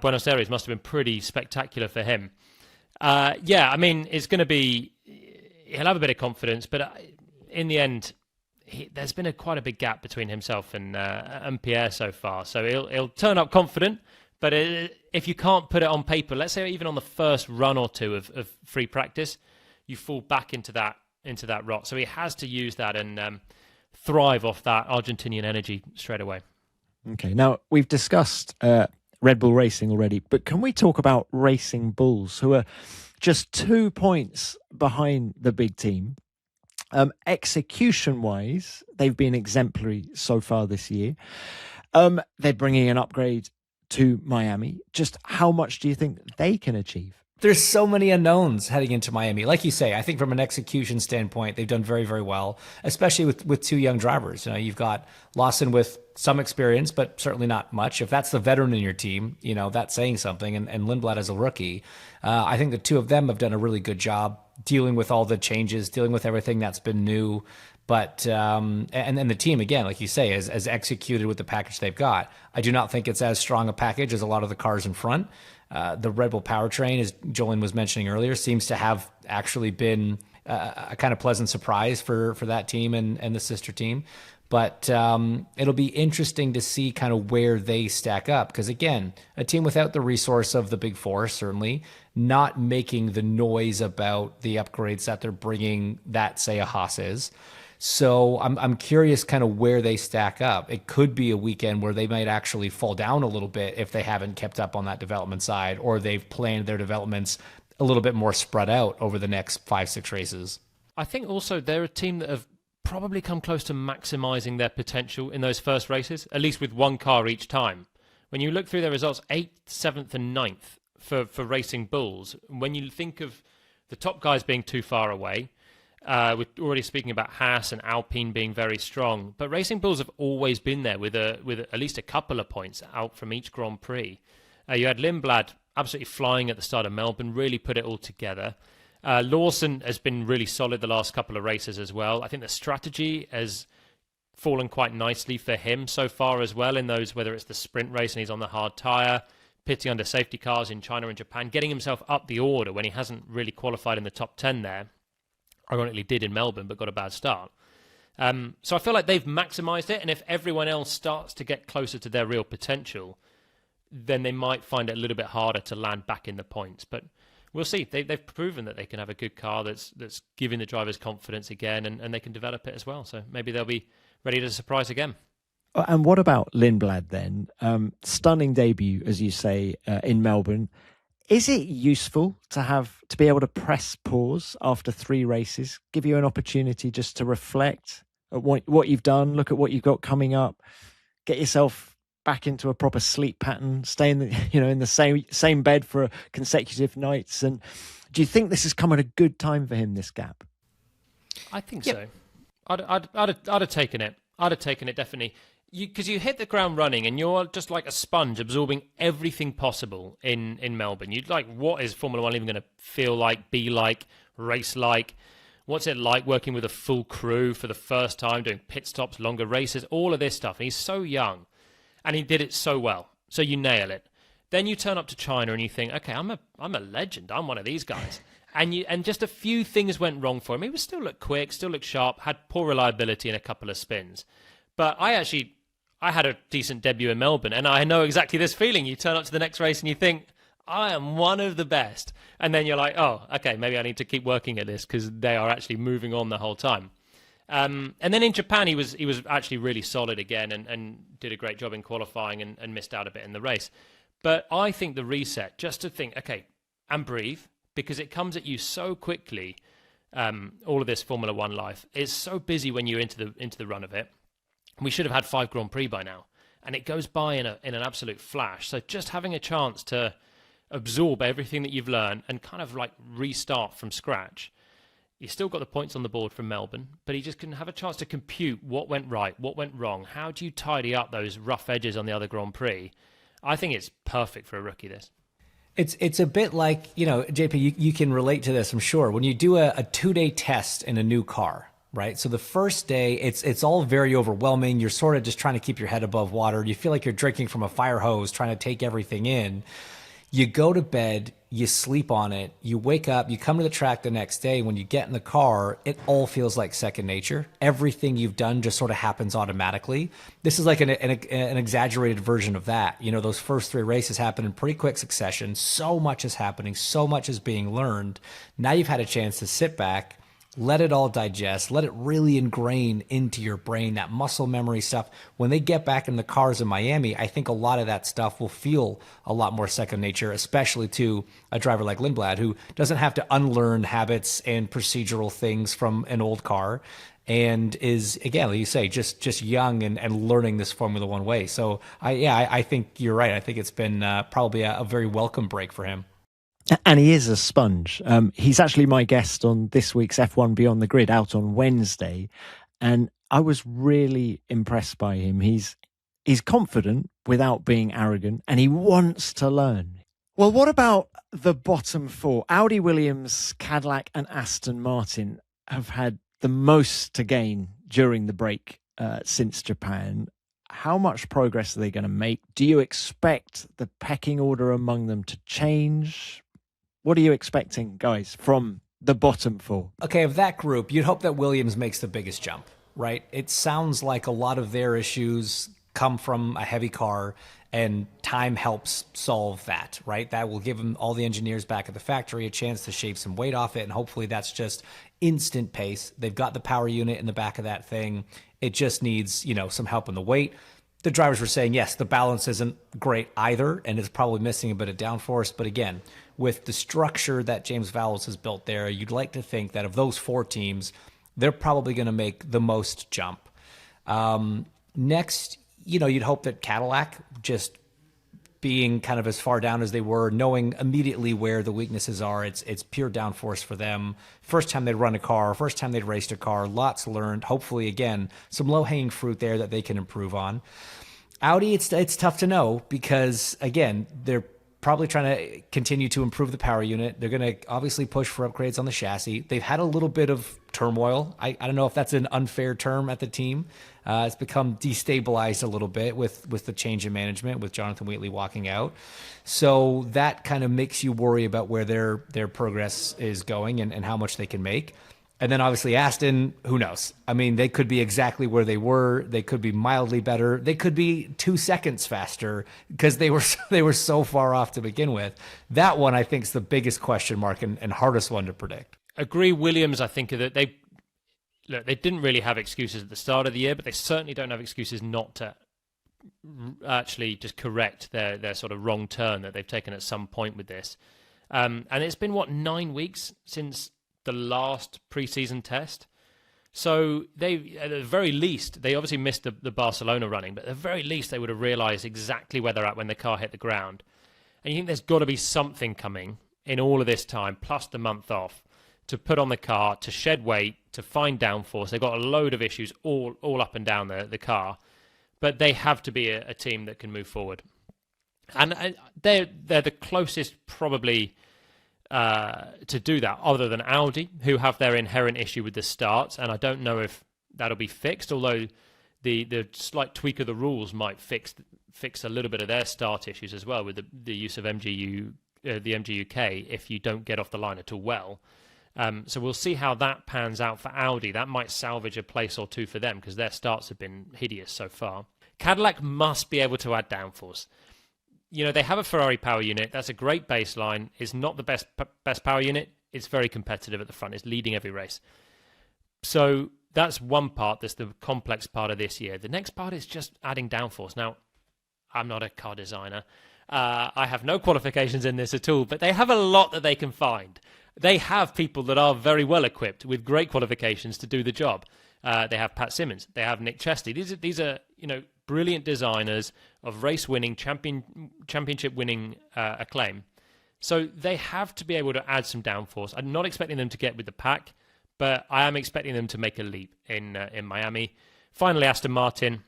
Buenos Aires must have been pretty spectacular for him. It's going to be. he'll have a bit of confidence, but in the end, there's been quite a big gap between himself and Pierre so far. So he'll turn up confident, but if you can't put it on paper, let's say even on the first run or two of free practice, you fall back into that rot. So he has to use that and thrive off that Argentinian energy straight away. Okay, now we've discussed Red Bull Racing already, but can we talk about Racing Bulls, who are just 2 points behind the big team? Execution-wise, they've been exemplary so far this year. They're bringing an upgrade to Miami. Just how much do you think they can achieve? There's so many unknowns heading into Miami. Like you say, I think from an execution standpoint, they've done very, very well, especially with two young drivers. You've got Lawson with some experience, but certainly not much. If that's the veteran in your team, that's saying something. And Lindblad as a rookie, I think the two of them have done a really good job dealing with all the changes, dealing with everything that's been new. But and the team, again, like you say, has executed with the package they've got. I do not think it's as strong a package as a lot of the cars in front. The Red Bull powertrain, as Jolyon was mentioning earlier, seems to have actually been a kind of pleasant surprise for that team and the sister team. But it'll be interesting to see kind of where they stack up. Because, again, a team without the resource of the Big Four, certainly, not making the noise about the upgrades that they're bringing that, say, a Haas is. So I'm curious kind of where they stack up. It could be a weekend where they might actually fall down a little bit if they haven't kept up on that development side, or they've planned their developments a little bit more spread out over the next 5-6 races. I think also they're a team that have probably come close to maximizing their potential in those first races, at least with one car each time. When you look through their results, 8th, 7th and 9th for Racing Bulls, when you think of the top guys being too far away, we're already speaking about Haas and Alpine being very strong, but Racing Bulls have always been there with at least a couple of points out from each Grand Prix. You had Lindblad absolutely flying at the start of Melbourne, really put it all together. Lawson has been really solid the last couple of races as well. I think the strategy has fallen quite nicely for him so far as well in those, whether it's the sprint race and he's on the hard tyre, pitting under safety cars in China and Japan, getting himself up the order when he hasn't really qualified in the top 10 there. Ironically did in Melbourne, but got a bad start. So I feel like they've maximised it, and if everyone else starts to get closer to their real potential, then they might find it a little bit harder to land back in the points. But we'll see. They've proven that they can have a good car that's giving the drivers confidence again, and they can develop it as well. So maybe they'll be ready to surprise again. And what about Lindblad then? Stunning debut, as you say, in Melbourne. Is it useful to be able to press pause after 3 races, give you an opportunity just to reflect at what you've done, look at what you've got coming up, get yourself back into a proper sleep pattern, stay in the same bed for consecutive nights? And do you think this has come at a good time for him, this gap? I think so. I'd have taken it. I'd have taken it, definitely. Because you hit the ground running and you're just like a sponge absorbing everything possible in Melbourne. You'd like, what is Formula One even going to feel like, be like, race like? What's it like working with a full crew for the first time, doing pit stops, longer races, all of this stuff. And he's so young and he did it so well. So you nail it. Then you turn up to China and you think, okay, I'm a legend. I'm one of these guys. And just a few things went wrong for him. He would still look quick, still look sharp, had poor reliability in a couple of spins. But I had a decent debut in Melbourne, and I know exactly this feeling. You turn up to the next race and you think, I am one of the best. And then you're like, oh, okay, maybe I need to keep working at this because they are actually moving on the whole time. And then in Japan, he was actually really solid again and did a great job in qualifying and missed out a bit in the race. But I think the reset, just to think, okay, and breathe, because it comes at you so quickly, all of this Formula One life. It's so busy when you're into the run of it. We should have had 5 Grand Prix by now, and it goes by in an absolute flash. So just having a chance to absorb everything that you've learned and kind of like restart from scratch. You still got the points on the board from Melbourne, but he just couldn't have a chance to compute what went right, what went wrong. How do you tidy up those rough edges on the other Grand Prix? I think it's perfect for a rookie, this. It's a bit like, JP, you can relate to this, I'm sure. When you do a 2-day test in a new car, right? So the first day, it's all very overwhelming. You're sort of just trying to keep your head above water. You feel like you're drinking from a fire hose, trying to take everything in. You go to bed, you sleep on it, you wake up, you come to the track the next day. When you get in the car, it all feels like second nature. Everything you've done just sort of happens automatically. This is like an exaggerated version of that. You know, those first 3 races happen in pretty quick succession. So much is happening. So much is being learned. Now you've had a chance to sit back, let it all digest, let it really ingrain into your brain, that muscle memory stuff. When they get back in the cars in Miami, I think a lot of that stuff will feel a lot more second nature, especially to a driver like Lindblad, who doesn't have to unlearn habits and procedural things from an old car and is, again, like you say, just young and learning this Formula One way. So I think you're right. I think it's been probably a very welcome break for him. And he is a sponge. He's actually my guest on this week's F1 Beyond the Grid out on Wednesday. And I was really impressed by him. He's confident without being arrogant, and he wants to learn. Well, what about the bottom 4? Audi, Williams, Cadillac and Aston Martin have had the most to gain during the break since Japan. How much progress are they going to make? Do you expect the pecking order among them to change? What are you expecting, guys, from the bottom 4? Okay, of that group, you'd hope that Williams makes the biggest jump, right? It sounds like a lot of their issues come from a heavy car, and time helps solve that, right? That will give them, all the engineers back at the factory, a chance to shave some weight off it, and hopefully that's just instant pace. They've got the power unit in the back of that thing. It just needs, some help in the weight. The drivers were saying, yes, the balance isn't great either, and it's probably missing a bit of downforce. But again, with the structure that James Vowles has built there, you'd like to think that of those 4 teams, they're probably going to make the most jump. Next, you'd hope that Cadillac, just being kind of as far down as they were, knowing immediately where the weaknesses are, it's pure downforce for them. First time they'd run a car, first time they'd raced a car, lots learned. Hopefully, again, some low-hanging fruit there that they can improve on. Audi, it's tough to know because, again, they're probably trying to continue to improve the power unit. They're going to obviously push for upgrades on the chassis. They've had a little bit of turmoil. I don't know if that's an unfair term at the team. It's become destabilized a little bit with the change in management, with Jonathan Wheatley walking out. So that kind of makes you worry about where their progress is going and how much they can make. And then obviously Aston, who knows? I mean, they could be exactly where they were. They could be mildly better. They could be 2 seconds faster because they were so far off to begin with. That one, I think, is the biggest question mark and hardest one to predict. Agree, Williams. I think that they didn't really have excuses at the start of the year, but they certainly don't have excuses not to actually just correct their sort of wrong turn that they've taken at some point with this. And it's been, 9 weeks since the last preseason test. So they, at the very least, they obviously missed the Barcelona running, but at the very least they would have realised exactly where they're at when the car hit the ground. And you think there's got to be something coming in all of this time, plus the month off, to put on the car, to shed weight, to find downforce. They've got a load of issues all up and down the car, but they have to be a team that can move forward. And they're the closest probably to do that, other than Audi, who have their inherent issue with the starts, and I don't know if that'll be fixed, although the slight tweak of the rules might fix a little bit of their start issues as well, with the use of the MGUK if you don't get off the line at all well. So we'll see how that pans out for Audi. That might salvage a place or two for them because their starts have been hideous so far. Cadillac must be able to add downforce. They have a Ferrari power unit. That's a great baseline. It's not the best power unit. It's very competitive at the front. It's leading every race. So that's one part. That's the complex part of this year. The next part is just adding downforce. Now, I'm not a car designer. I have no qualifications in this at all, but they have a lot that they can find. They have people that are very well equipped with great qualifications to do the job. They have Pat Simmons. They have Nick Chesty. These are brilliant designers of race-winning, championship-winning acclaim. So they have to be able to add some downforce. I'm not expecting them to get with the pack, but I am expecting them to make a leap in Miami. Finally, Aston Martin.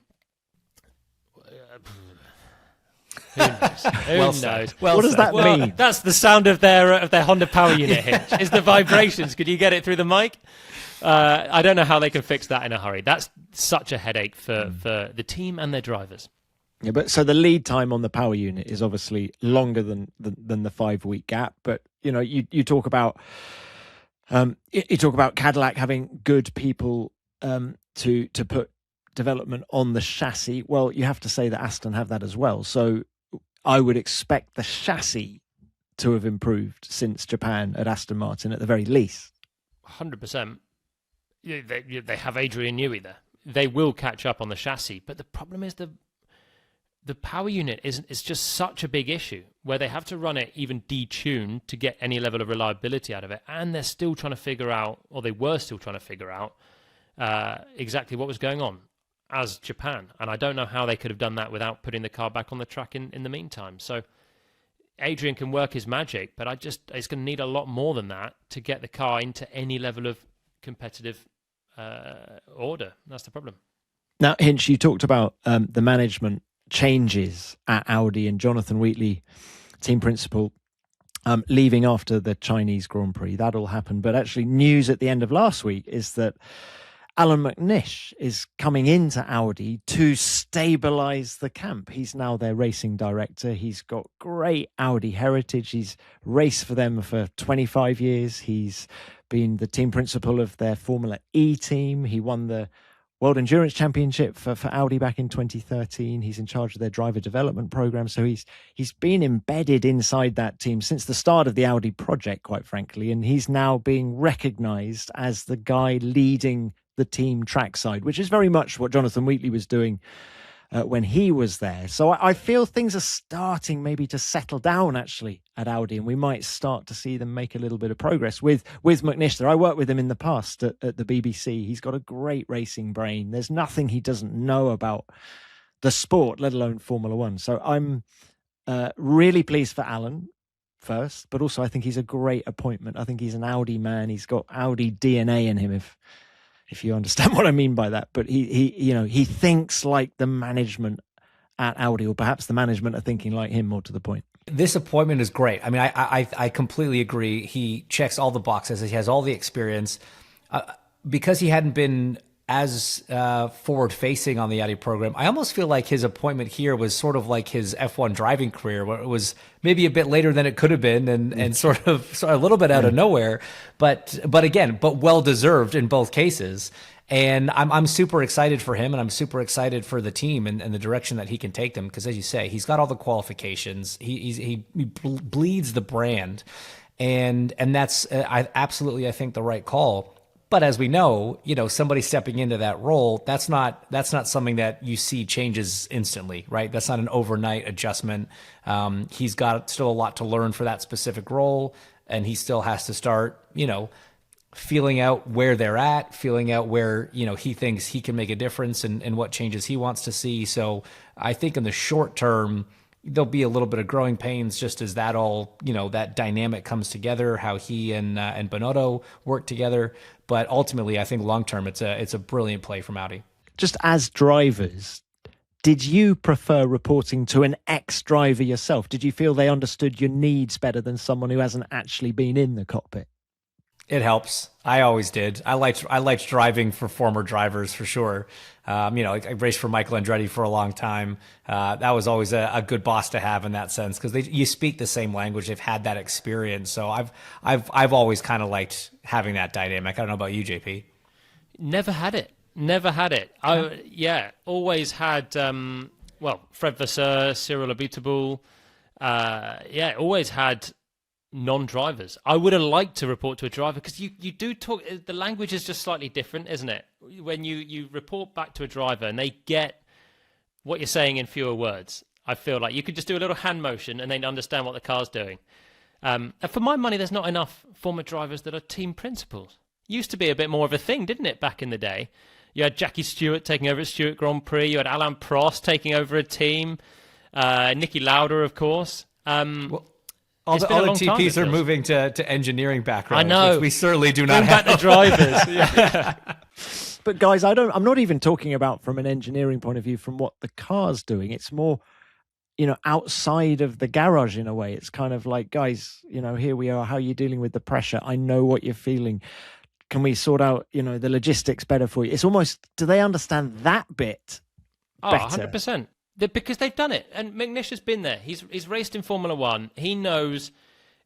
Who knows? Who knows? What does that mean? That's the sound of their Honda power unit Hinch. Is the vibrations. Could you get it through the mic? I don't know how they can fix that in a hurry. That's such a headache for the team and their drivers. Yeah, but so the lead time on the power unit is obviously longer than the 5-week gap. But you talk about Cadillac having good people to put development on the chassis. Well, you have to say that Aston have that as well. So I would expect the chassis to have improved since Japan at Aston Martin at the very least. 100%. They have Adrian Newey there. They will catch up on the chassis, but the problem is the power unit is just such a big issue where they have to run it even detuned to get any level of reliability out of it, and they're still trying to figure out, or they were still trying to figure out exactly what was going on as Japan, and I don't know how they could have done that without putting the car back on the track in the meantime. So Adrian can work his magic, but it's going to need a lot more than that to get the car into any level of competitive order. That's the problem. Now, Hinch, you talked about the management changes at Audi and Jonathan Wheatley, team principal, leaving after the Chinese Grand Prix. That all happened. But actually, news at the end of last week is that Alan McNish is coming into Audi to stabilize the camp. He's now their racing director. He's got great Audi heritage. He's raced for them for 25 years. He's been the team principal of their Formula E team. He won the World Endurance Championship for Audi back in 2013. He's in charge of their driver development program. So he's been embedded inside that team since the start of the Audi project, quite frankly. And he's now being recognized as the guy leading the team trackside, which is very much what Jonathan Wheatley was doing when he was there. So I feel things are starting maybe to settle down actually at Audi, and we might start to see them make a little bit of progress with McNish there. I worked with him in the past at the BBC. He's got a great racing brain. There's nothing he doesn't know about the sport, let alone Formula One. So I'm really pleased for Alan first, but also I think he's a great appointment. I think he's an Audi man. He's got Audi DNA in him, if you understand what I mean by that. But he thinks like the management at Audi, or perhaps the management are thinking like him, more to the point. This appointment is great. I mean, I completely agree. He checks all the boxes. He has all the experience. Because he hadn't been as forward-facing on the Audi program, I almost feel like his appointment here was sort of like his F1 driving career, where it was maybe a bit later than it could have been, and sort of a little bit out of nowhere, but well-deserved in both cases. And I'm super excited for him, and I'm super excited for the team and the direction that he can take them, because as you say, he's got all the qualifications. He bleeds the brand, and that's I think the right call. But as we know, somebody stepping into that role, that's not something that you see changes instantly, right? That's not an overnight adjustment. He's got still a lot to learn for that specific role, and he still has to start, feeling out where they're at, feeling out where, he thinks he can make a difference and what changes he wants to see. So I think in the short term, there'll be a little bit of growing pains just as that all, that dynamic comes together, how he and Bonotto work together. But ultimately, I think long term, it's a brilliant play from Audi. Just as drivers, did you prefer reporting to an ex-driver yourself? Did you feel they understood your needs better than someone who hasn't actually been in the cockpit? It helps. I always did. I liked driving for former drivers for sure. I raced for Michael Andretti for a long time. That was always a good boss to have in that sense, because you speak the same language. They've had that experience. So I've always kind of liked having that dynamic. I don't know about you, JP. Never had it. Always had. Fred Vasseur, Cyril Abiteboul. Always had non-drivers. I would have liked to report to a driver, because you do talk, the language is just slightly different, isn't it? When you report back to a driver and they get what you're saying in fewer words, I feel like you could just do a little hand motion and they understand what the car's doing. And for my money, there's not enough former drivers that are team principals. Used to be a bit more of a thing, didn't it, back in the day? You had Jackie Stewart taking over at Stewart Grand Prix. You had Alain Prost taking over a team. Niki Lauda, of course. All the TPs are moving to engineering backgrounds. I know. Which we certainly do not have. Back the drivers. Yeah. But guys, I'm not even talking about from an engineering point of view, from what the car's doing. It's more, outside of the garage in a way. It's kind of like, guys, here we are. How are you dealing with the pressure? I know what you're feeling. Can we sort out, the logistics better for you? It's almost, do they understand that bit better? 100%. because they've done it, and McNish has been there. He's raced in Formula One. He knows.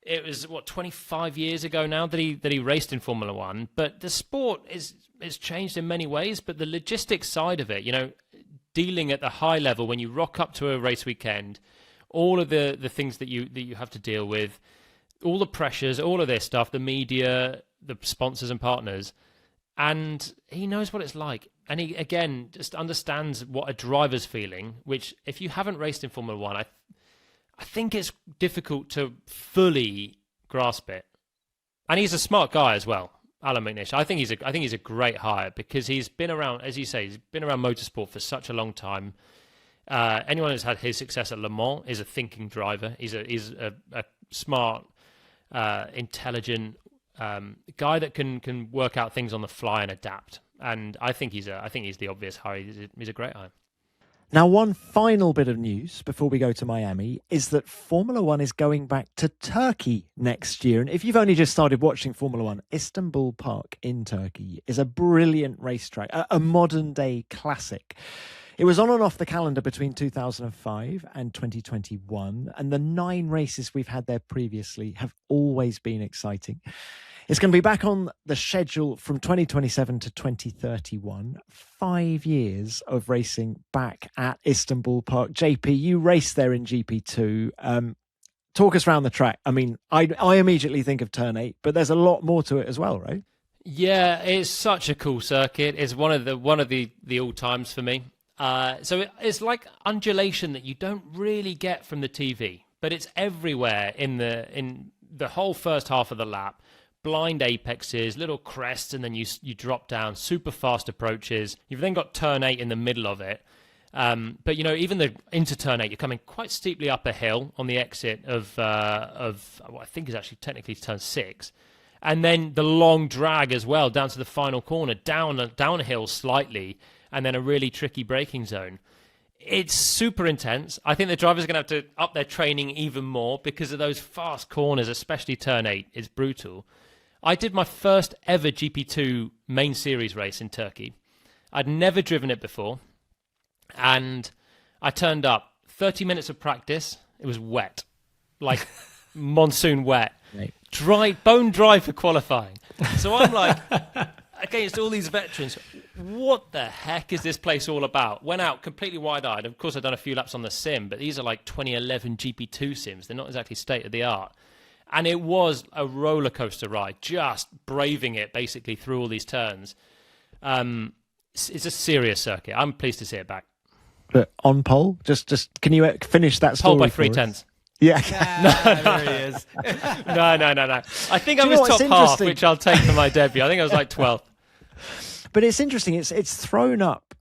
It was 25 years ago now that he raced in Formula One. But the sport is changed in many ways. But the logistics side of it, dealing at the high level when you rock up to a race weekend, all of the things that you have to deal with, all the pressures, all of this stuff, the media, the sponsors and partners, and he knows what it's like. And he, again, just understands what a driver's feeling, which if you haven't raced in Formula One, I think it's difficult to fully grasp it. And he's a smart guy as well, Alan McNish. I think he's a great hire because he's been around, as you say, he's been around motorsport for such a long time. Anyone who's had his success at Le Mans is a thinking driver. He's a smart, intelligent guy that can work out things on the fly and adapt. And I think he's the obvious hire. He's a great hire. Now, one final bit of news before we go to Miami is that Formula One is going back to Turkey next year. And if you've only just started watching Formula One, Istanbul Park in Turkey is a brilliant racetrack, a modern-day classic. It was on and off the calendar between 2005 and 2021, and the 9 races we've had there previously have always been exciting. It's going to be back on the schedule from 2027 to 2031. 5 years of racing back at Istanbul Park. JP, you raced there in GP2. Talk us around the track. I mean, I immediately think of Turn 8, but there's a lot more to it as well, right? Yeah, it's such a cool circuit. It's one of the all-times for me. So it's like undulation that you don't really get from the TV, but it's everywhere in the whole first half of the lap. Blind apexes, little crests, and then you drop down, super fast approaches. You've then got turn 8 in the middle of it. But, even into turn 8, you're coming quite steeply up a hill on the exit of what I think is actually technically turn 6. And then the long drag as well, down to the final corner, down a hill slightly, and then a really tricky braking zone. It's super intense. I think the drivers are going to have to up their training even more because of those fast corners, especially turn 8. It's brutal. I did my first ever GP2 main series race in Turkey. I'd never driven it before. And I turned up 30 minutes of practice. It was wet, like monsoon wet. Right. Dry, bone dry for qualifying. So I'm like, against all these veterans, what the heck is this place all about? Went out completely wide-eyed. Of course, I'd done a few laps on the sim, but these are like 2011 GP2 sims. They're not exactly state-of-the-art. And it was a roller coaster ride, just braving it basically through all these turns. It's a serious circuit. I'm pleased to see it back. But on pole, just can you finish that story? Pole by 3/10. Yeah. There he is. No. I think I was top half, which I'll take for my debut. I think I was like 12th. But it's interesting. It's thrown up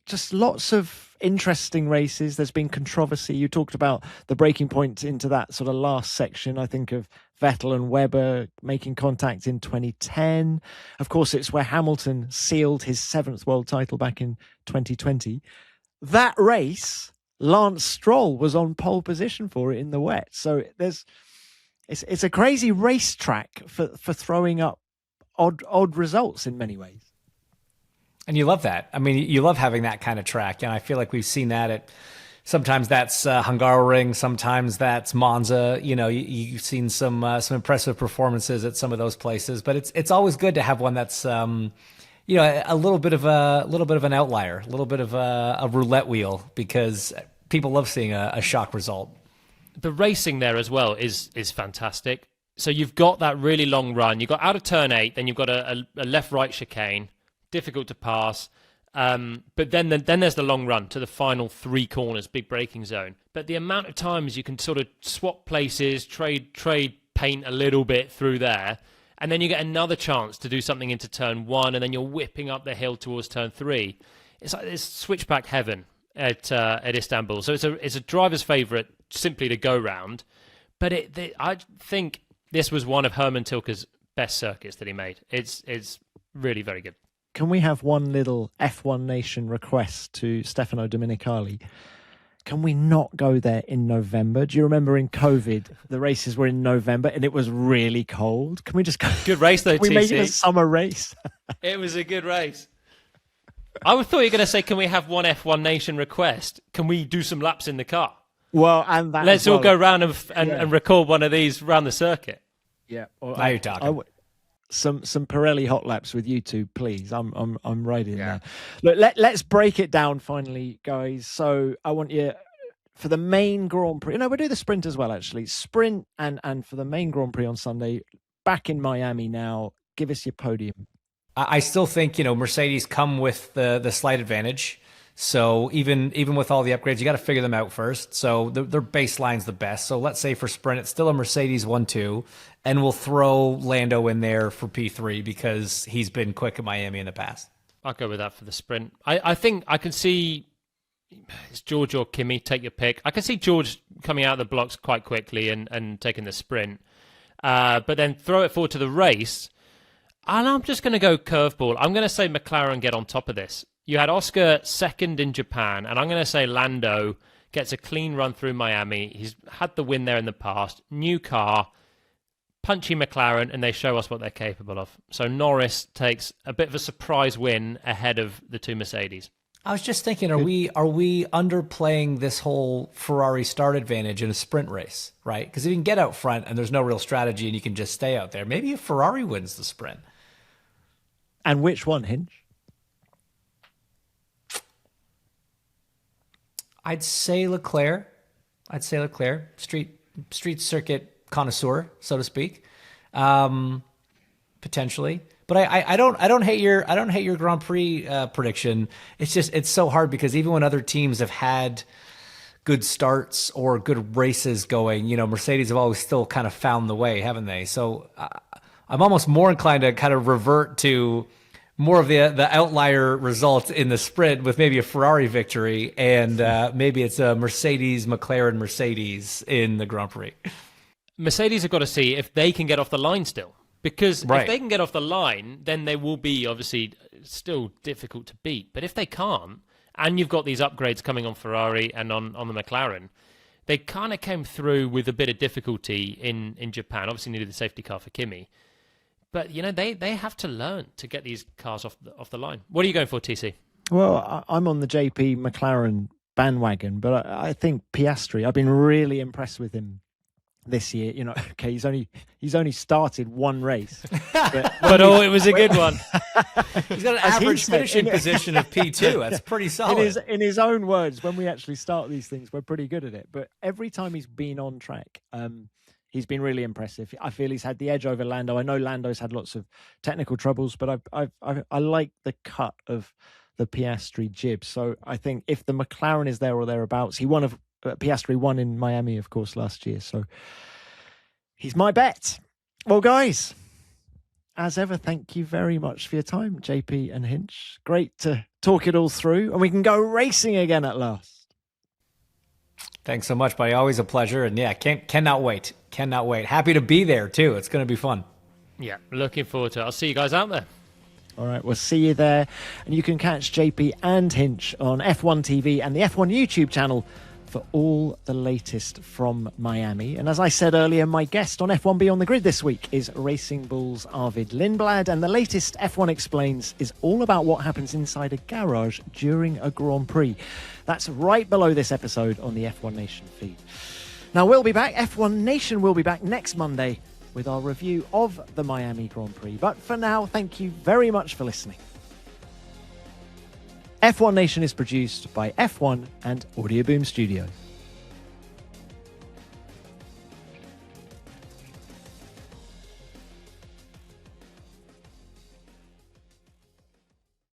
just lots of interesting races. There's been controversy. You talked about the breaking point into that sort of last section. I think of Vettel and Webber making contact in 2010. Of course, it's where Hamilton sealed his 7th world title back in 2020. That race, Lance Stroll was on pole position for it in the wet. So it's a crazy racetrack for throwing up odd results in many ways. And you love that. I mean, you love having that kind of track. And I feel like we've seen that sometimes that's Hungaroring, sometimes that's Monza. You've seen some impressive performances at some of those places, but it's always good to have one that's, a little bit of an outlier, a little bit of a roulette wheel, because people love seeing a shock result. The racing there as well is fantastic. So you've got that really long run. You got out of turn 8, then you've got a left-right chicane, difficult to pass. But then there's the long run to the final 3 corners, big braking zone. But the amount of times you can sort of swap places, trade paint a little bit through there, and then you get another chance to do something into turn 1, and then you're whipping up the hill towards turn 3. It's like this switchback heaven at Istanbul. So it's a driver's favourite simply to go round. But I think this was one of Herman Tilke's best circuits that he made. It's really very good. Can we have one little F1 Nation request to Stefano Domenicali? Can we not go there in November? Do you remember in COVID, the races were in November and it was really cold? Can we just go? Good race though, we TC. made it a summer race. It was a good race. I thought you were going to say, can we have one F1 Nation request? Can we do some laps in the car? Well, and that let's all go round and record one of these round the circuit. Yeah, now you're talking. Some Pirelli hot laps with you two, please. I'm right in there. Look, let's break it down finally, guys. So I want you for the main Grand Prix. No, we'll do the sprint as well, actually. Sprint and for the main Grand Prix on Sunday, back in Miami now. Give us your podium. I still think, Mercedes come with the slight advantage. So even with all the upgrades, you got to figure them out first. So their baseline's the best. So let's say for sprint, it's still a Mercedes 1-2, and we'll throw Lando in there for P3 because he's been quick at Miami in the past. I'll go with that for the sprint. I think I can see it's George or Kimi, take your pick. I can see George coming out of the blocks quite quickly and taking the sprint. But then throw it forward to the race. And I'm just going to go curveball. I'm going to say McLaren get on top of this. You had Oscar second in Japan, and I'm going to say Lando gets a clean run through Miami. He's had the win there in the past. New car, punchy McLaren, and they show us what they're capable of. So Norris takes a bit of a surprise win ahead of the two Mercedes. I was just thinking, are we underplaying this whole Ferrari start advantage in a sprint race, right? Because if you can get out front and there's no real strategy and you can just stay out there, maybe a Ferrari wins the sprint. And which one, Hinch? I'd say Leclerc. Street circuit connoisseur, so to speak, potentially. But I don't hate your Grand Prix prediction. It's so hard because even when other teams have had good starts or good races going, Mercedes have always still kind of found the way, haven't they? So I'm almost more inclined to kind of revert to more of the outlier results in the sprint with maybe a Ferrari victory, and maybe it's a McLaren Mercedes in the Grand Prix. Mercedes have got to see if they can get off the line still. Because if they can get off the line, then they will be obviously still difficult to beat. But if they can't, and you've got these upgrades coming on Ferrari and on the McLaren, they kind of came through with a bit of difficulty in Japan. Obviously needed the safety car for Kimi. But, they have to learn to get these cars off the line. What are you going for, TC? Well, I'm on the JP McLaren bandwagon, but I think Piastri, I've been really impressed with him this year. Okay, he's only started one race, but it was a good one. He's got an average finishing position of P2. That's pretty solid. In his own words, when we actually start these things, we're pretty good at it. But every time he's been on track, he's been really impressive. I feel he's had the edge over Lando. I know Lando's had lots of technical troubles, but I like the cut of the Piastri jib. So I think if the McLaren is there or thereabouts, Piastri won in Miami, of course, last year. So he's my bet. Well, guys, as ever, thank you very much for your time, JP and Hinch. Great to talk it all through, and we can go racing again at last. Thanks so much, buddy. Always a pleasure. And yeah, cannot wait. Cannot wait. Happy to be there, too. It's going to be fun. Yeah, looking forward to it. I'll see you guys out there. All right, we'll see you there. And you can catch JP and Hinch on F1 TV and the F1 YouTube channel for all the latest from Miami. And as I said earlier, my guest on F1 Beyond the Grid this week is Racing Bull's Arvid Lindblad, and the latest F1 Explains is all about what happens inside a garage during a Grand Prix. That's right below this episode on the F1 Nation feed. Now we'll be back, F1 Nation will be back next Monday with our review of the Miami Grand Prix. But for now, thank you very much for listening. F1 Nation is produced by F1 and Audio Boom Studios.